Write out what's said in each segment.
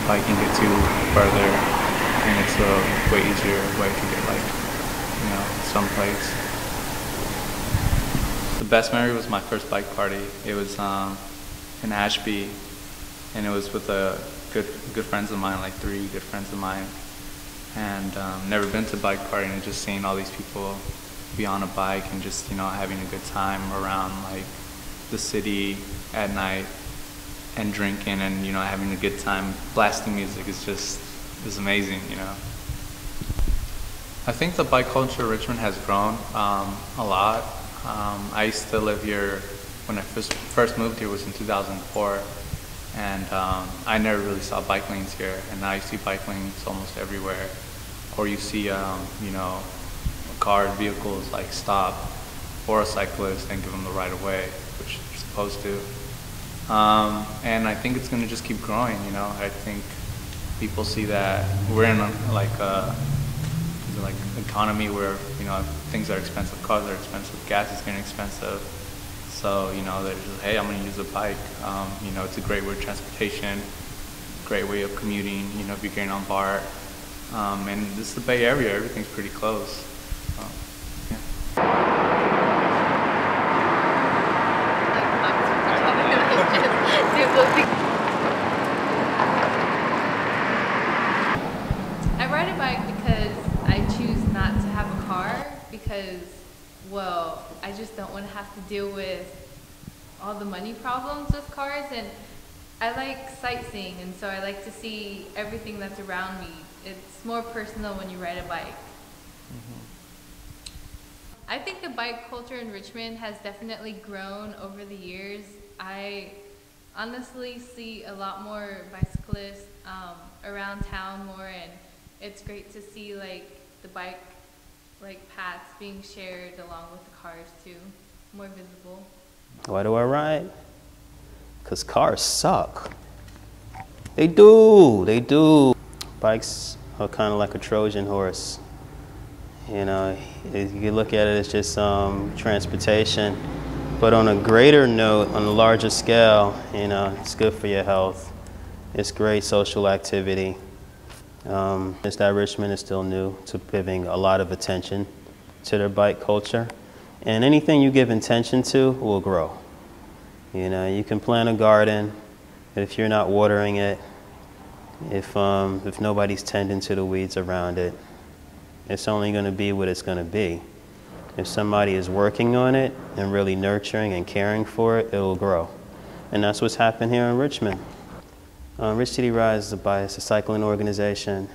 biking gets you further, and it's a way easier way to get like, someplace. The best memory was my first bike party. It was in Ashby, and it was with good friends of mine, like 3 good friends of mine, and never been to bike party, and just seeing all these people be on a bike and just having a good time around like the city at night and drinking and having a good time, blasting music is amazing. I think the bike culture in Richmond has grown a lot. I used to live here when I first moved here was in 2004, and I never really saw bike lanes here, and now you see bike lanes almost everywhere, or you see cars, vehicles like stop for a cyclist and give them the right of way, which you're supposed to. And I think it's going to just keep growing. I think people see that we're in like economy where things are expensive, cars are expensive, gas is getting expensive. So they're just, hey, I'm going to use a bike. It's a great way of transportation, great way of commuting. If you're getting on BART, and this is the Bay Area, everything's pretty close. I ride a bike because I choose not to have a car because, well, I just don't want to have to deal with all the money problems with cars, and I like sightseeing, and so I like to see everything that's around me. It's more personal when you ride a bike. I think the bike culture in Richmond has definitely grown over the years. I honestly see a lot more bicyclists around town more, and it's great to see like the bike paths being shared along with the cars too, more visible. Why do I ride? Because cars suck. They do. Bikes are kind of like a Trojan horse. If you look at it, it's just transportation. But on a greater note, on a larger scale, it's good for your health. It's great social activity. It's that Richmond is still new to giving a lot of attention to their bike culture. And anything you give attention to will grow. You can plant a garden, but if you're not watering it, if nobody's tending to the weeds around it, it's only going to be what it's going to be. If somebody is working on it and really nurturing and caring for it, it'll grow. And that's what's happened here in Richmond. Rich City Rides is a cycling organization.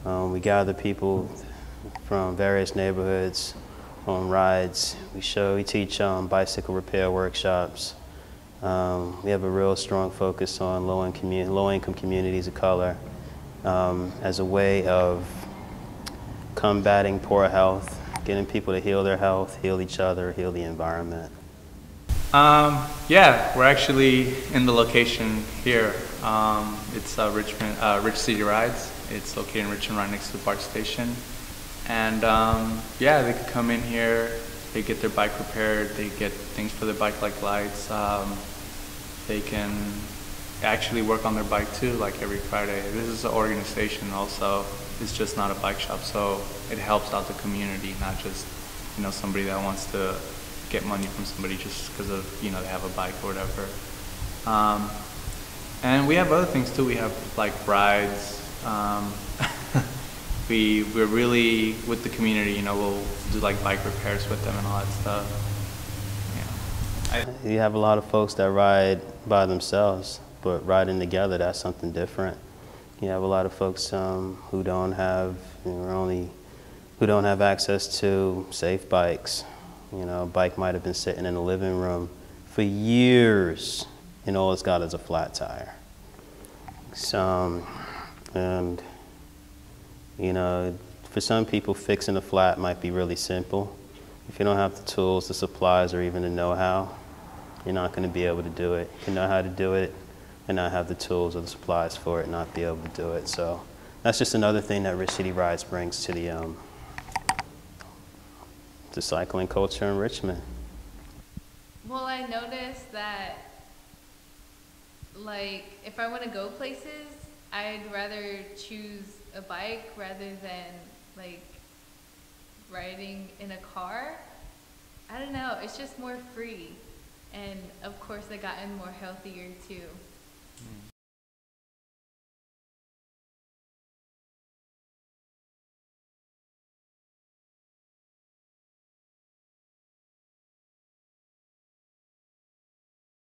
We gather people from various neighborhoods on rides. We teach bicycle repair workshops. We have a real strong focus on low-income communities of color as a way of combating poor health, getting people to heal their health, heal each other, heal the environment. Yeah, we're actually in the location here. It's Rich City Rides. It's located in Richmond, right next to the BART station. And yeah, they could come in here, they get their bike repaired, they get things for their bike like lights. They can actually work on their bike too, like every Friday. This is an organization also. It's just not a bike shop, so it helps out the community, not just somebody that wants to get money from somebody just because of they have a bike or whatever. And we have other things too. We have like rides. We're really with the community. We'll do like bike repairs with them and all that stuff. You have a lot of folks that ride by themselves, but riding together, that's something different. You have a lot of folks who don't have access to safe bikes. A bike might have been sitting in the living room for years, and all it's got is a flat tire. And for some people, fixing a flat might be really simple. If you don't have the tools, the supplies, or even the know-how, you're not going to be able to do it. You can know how to do it and not have the tools or the supplies for it and not be able to do it. So that's just another thing that Rich City Rides brings to the cycling culture in Richmond. Well, I noticed that, like, if I want to go places, I'd rather choose a bike rather than like riding in a car. I don't know, it's just more free. And of course I gotten more healthier too.